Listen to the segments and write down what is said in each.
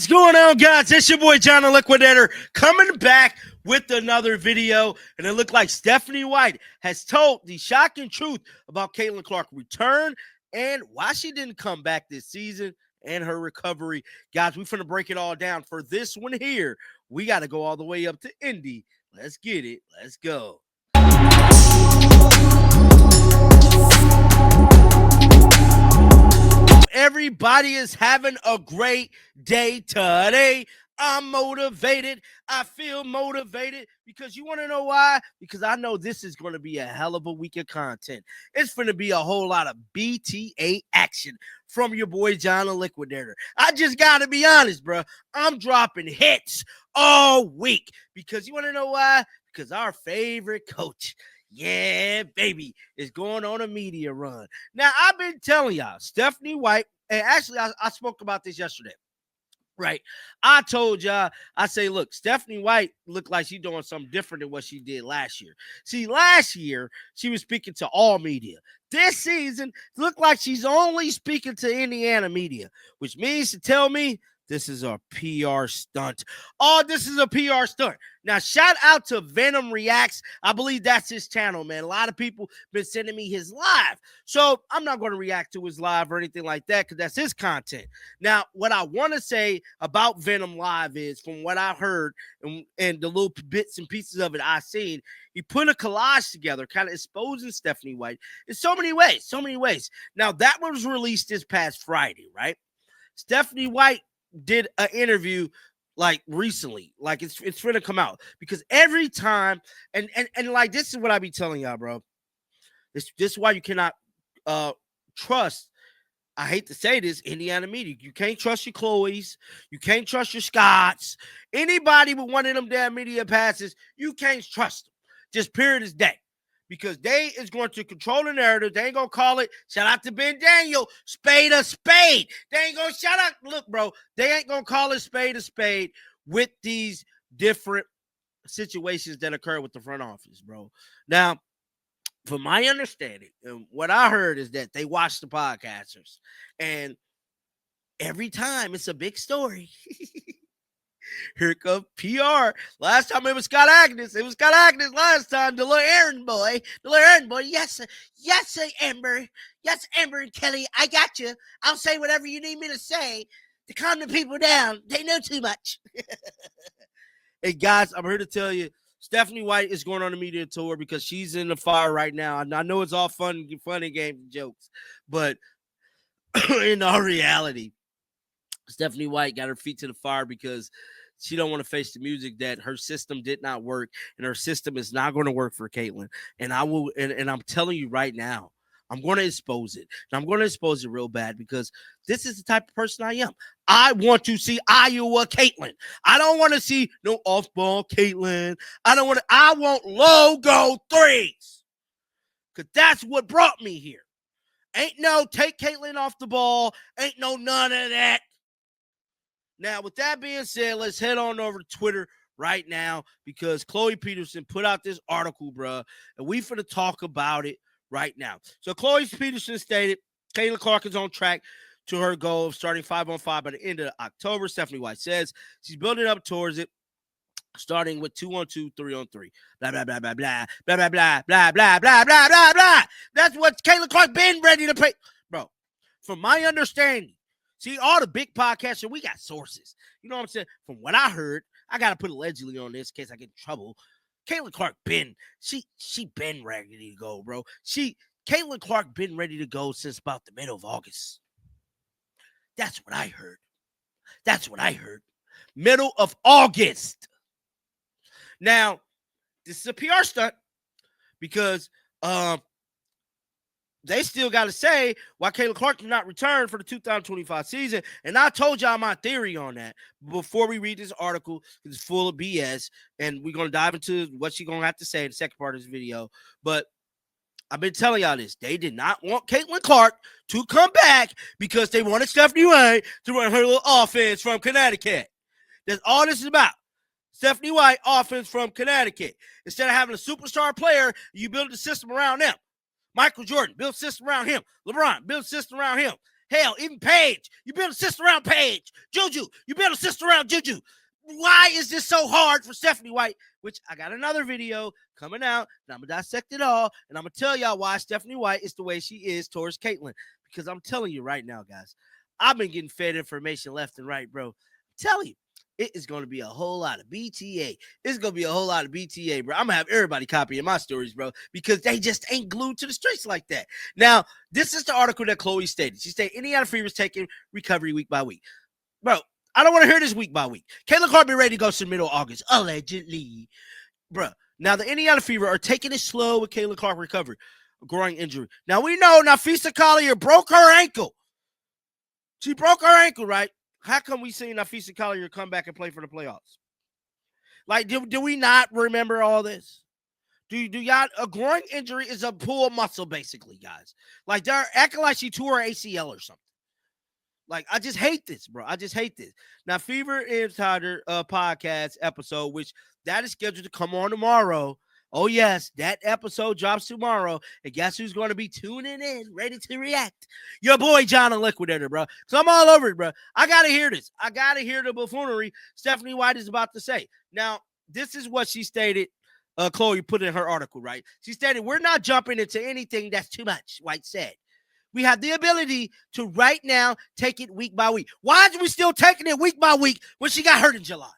What's going on, guys? It's your boy John the Liquidator coming back with another video. And it looked like Stephanie White has told the shocking truth about Caitlin Clark's return and why she didn't come back this season and her recovery. Guys, we're finna break it all down. For this one here, we got to go all the way up to Indy. Let's get it. Let's go. Everybody is having a great day today. I'm motivated. I feel motivated because you want to know why? Because I know this is going to be a hell of a week of content. It's going to be a whole lot of BTA action from your boy John the Liquidator. I just got to be honest, bro. I'm dropping hits all week because you want to know why? Because our favorite coach, yeah, baby, is going on a media run. Now, I've been telling y'all, Stephanie White, and actually, I spoke about this yesterday, right? I told y'all, I say, look, Stephanie White looked like she's doing something different than what she did last year. See, last year, she was speaking to all media. This season, it looked like she's only speaking to Indiana media, which means to tell me this is a PR stunt. Oh, this is a PR stunt. Now, shout out to Venom Reacts. I believe that's his channel, man. A lot of people been sending me his live. So I'm not going to react to his live or anything like that because that's his content. Now, what I want to say about Venom Live is, from what I heard and the little bits and pieces of it I've seen, he put a collage together, kind of exposing Stephanie White in so many ways, so many ways. Now, that was released this past Friday, right? Stephanie White did an interview like recently, like it's gonna come out, because every time and like, this is what I be telling y'all, bro. This is why you cannot trust, I hate to say this, Indiana media. You can't trust your Chloes, you can't trust your Scotts, anybody with one of them damn media passes, you can't trust them. Just period as day. Because they is going to control the narrative. They ain't going to call it, shout out to Ben Daniel, spade a spade. They ain't going to shout out, look, bro, they ain't going to call it spade a spade with these different situations that occur with the front office, bro. Now, from my understanding, and what I heard is that they watch the podcasters, and every time it's a big story. Here comes PR. Last time it was Scott Agnes. It was Scott Agnes last time. The little errand boy. The little errand boy. Yes, sir. Yes, sir, Amber. Yes, Amber and Kelly. I got you. I'll say whatever you need me to say to calm the people down. They know too much. Hey, guys, I'm here to tell you, Stephanie White is going on a media tour because she's in the fire right now. And I know it's all funny games and jokes, but in all reality, Stephanie White got her feet to the fire because she don't want to face the music that her system did not work, and her system is not going to work for Caitlin. And I will, and I'm telling you right now, I'm going to expose it. And I'm going to expose it real bad because this is the type of person I am. I want to see Iowa Caitlin. I don't want to see no off-ball Caitlin. I want logo threes. Because that's what brought me here. Ain't no take Caitlin off the ball. Ain't no none of that. Now, with that being said, let's head on over to Twitter right now because Chloe Peterson put out this article, bruh, and we finna talk about it right now. So Chloe Peterson stated, Caitlin Clark is on track to her goal of starting 5-on-5 by the end of October. Stephanie White says she's building up towards it, starting with 2-on-2, 3-on-3. Blah, blah, blah, blah, blah, blah, blah, blah, blah, blah, blah, blah, blah, blah. That's what Caitlin Clark been ready to pay. Bro, from my understanding, see, all the big podcasts, we got sources. You know what I'm saying? From what I heard, I got to put allegedly on this in case I get in trouble. Caitlin Clark she been ready to go, bro. Caitlin Clark been ready to go since about the middle of August. That's what I heard. That's what I heard. Middle of August. Now, this is a PR stunt because they still got to say why Caitlin Clark did not return for the 2025 season. And I told y'all my theory on that before we read this article. It's full of BS. And we're going to dive into what she's going to have to say in the second part of this video. But I've been telling y'all this. They did not want Caitlin Clark to come back because they wanted Stephanie White to run her little offense from Connecticut. That's all this is about. Stephanie White, offense from Connecticut. Instead of having a superstar player, you build the system around them. Michael Jordan, build system around him. LeBron, build system around him. Hell, even Paige. You build a sister around Paige. Juju, you build a sister around Juju. Why is this so hard for Stephanie White? Which I got another video coming out, and I'm going to dissect it all, and I'm going to tell y'all why Stephanie White is the way she is towards Caitlyn. Because I'm telling you right now, guys, I've been getting fed information left and right, bro. I'm telling you, it is going to be a whole lot of BTA. It's going to be a whole lot of BTA, bro. I'm going to have everybody copying my stories, bro, because they just ain't glued to the streets like that. Now, this is the article that Chloe stated. She stated Indiana Fever is taking recovery week by week. Bro, I don't want to hear this week by week. Caitlyn Clark be ready to go to the middle of August, allegedly. Bro, now the Indiana Fever are taking it slow with Caitlyn Clark recovery, a growing injury. Now, we know Napheesa Collier broke her ankle. She broke her ankle, right? How come we seen Napheesa Collier come back and play for the playoffs? Like, do we not remember all this? Do y'all, a groin injury is a pull muscle, basically, guys. Like, they're acting like she tore her ACL or something. Like, I just hate this, bro. I just hate this. Now, Fever Insider podcast episode, which that is scheduled to come on tomorrow. Oh, yes, that episode drops tomorrow. And guess who's going to be tuning in, ready to react? Your boy, John the Liquidator, bro. So I'm all over it, bro. I got to hear this. I got to hear the buffoonery Stephanie White is about to say. Now, this is what she stated. Chloe put in her article, right? She stated, we're not jumping into anything that's too much, White said. We have the ability to right now take it week by week. Why are we still taking it week by week when she got hurt in July?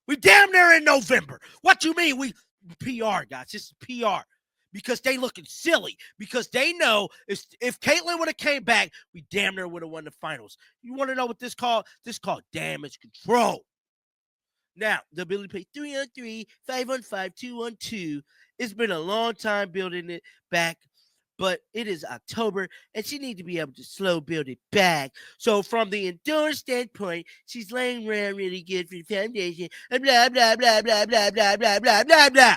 We damn near in November. What you mean? We PR, guys. This is PR. Because they looking silly. Because they know if Caitlyn would have came back, we damn near would have won the finals. You want to know what this called? This called damage control. Now, the ability to play 3-on-3, 5-on-5, 2-on-2. It's been a long time building it back. But it is October, and she needs to be able to slow build it back. So from the endurance standpoint, she's laying around really good for the foundation, and blah, blah, blah, blah, blah, blah, blah, blah, blah, blah.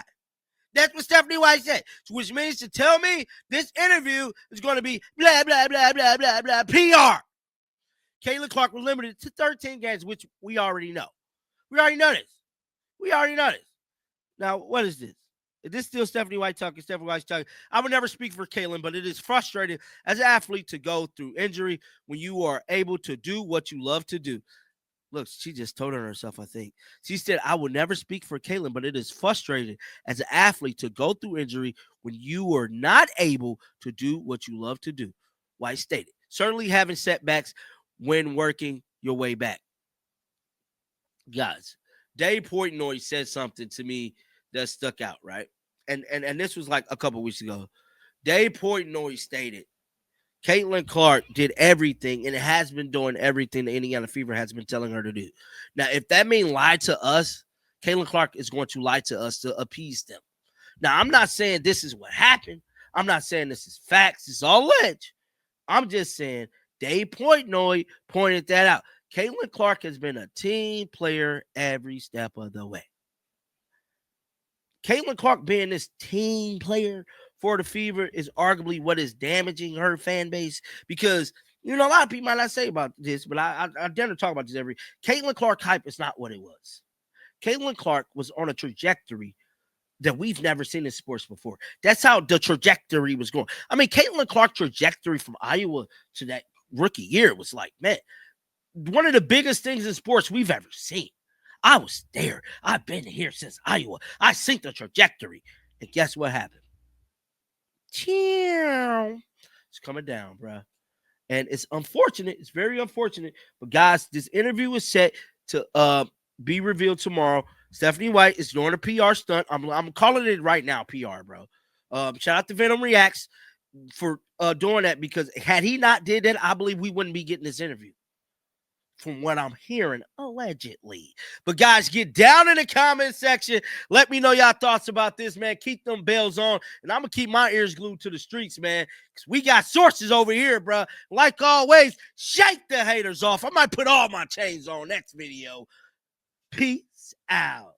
That's what Stephanie White said, which means to tell me this interview is going to be blah, blah, blah, blah, blah, blah, PR. Caitlyn Clark was limited to 13 games, which we already know. We already know this. Now, what is this? Is this still Stephanie White talking? Stephanie White's talking. I would never speak for Caitlyn, but it is frustrating as an athlete to go through injury when you are able to do what you love to do. Look, she just told on herself, I think. She said, I will never speak for Caitlyn, but it is frustrating as an athlete to go through injury when you are not able to do what you love to do. White stated, certainly having setbacks when working your way back. Guys, Dave Portnoy said something to me that stuck out, right? And this was like a couple weeks ago. Dave Portnoy stated, Caitlyn Clark did everything and has been doing everything the Indiana Fever has been telling her to do. Now, if that means lie to us, Caitlyn Clark is going to lie to us to appease them. Now, I'm not saying this is what happened. I'm not saying this is facts. It's all alleged. I'm just saying Dave Portnoy pointed that out. Caitlyn Clark has been a team player every step of the way. Caitlyn Clark being this team player for the Fever is arguably what is damaging her fan base because, you know, a lot of people might not say about this, but I dare to talk about this Caitlyn Clark hype is not what it was. Caitlyn Clark was on a trajectory that we've never seen in sports before. That's how the trajectory was going. I mean, Caitlyn Clark trajectory from Iowa to that rookie year was like, man, one of the biggest things in sports we've ever seen. I was there. I've been here since Iowa. I seen the trajectory. And guess what happened? It's coming down, bro. And it's unfortunate. It's very unfortunate. But guys, this interview is set to be revealed tomorrow. Stephanie White is doing a PR stunt. I'm calling it right now, PR, bro. Shout out to Venom Reacts for doing that, because had he not did that, I believe we wouldn't be getting this interview. From what I'm hearing, allegedly. But guys, get down in the comment section. Let me know y'all thoughts about this, man. Keep them bells on. And I'm going to keep my ears glued to the streets, man. Because we got sources over here, bro. Like always, shake the haters off. I might put all my chains on next video. Peace out.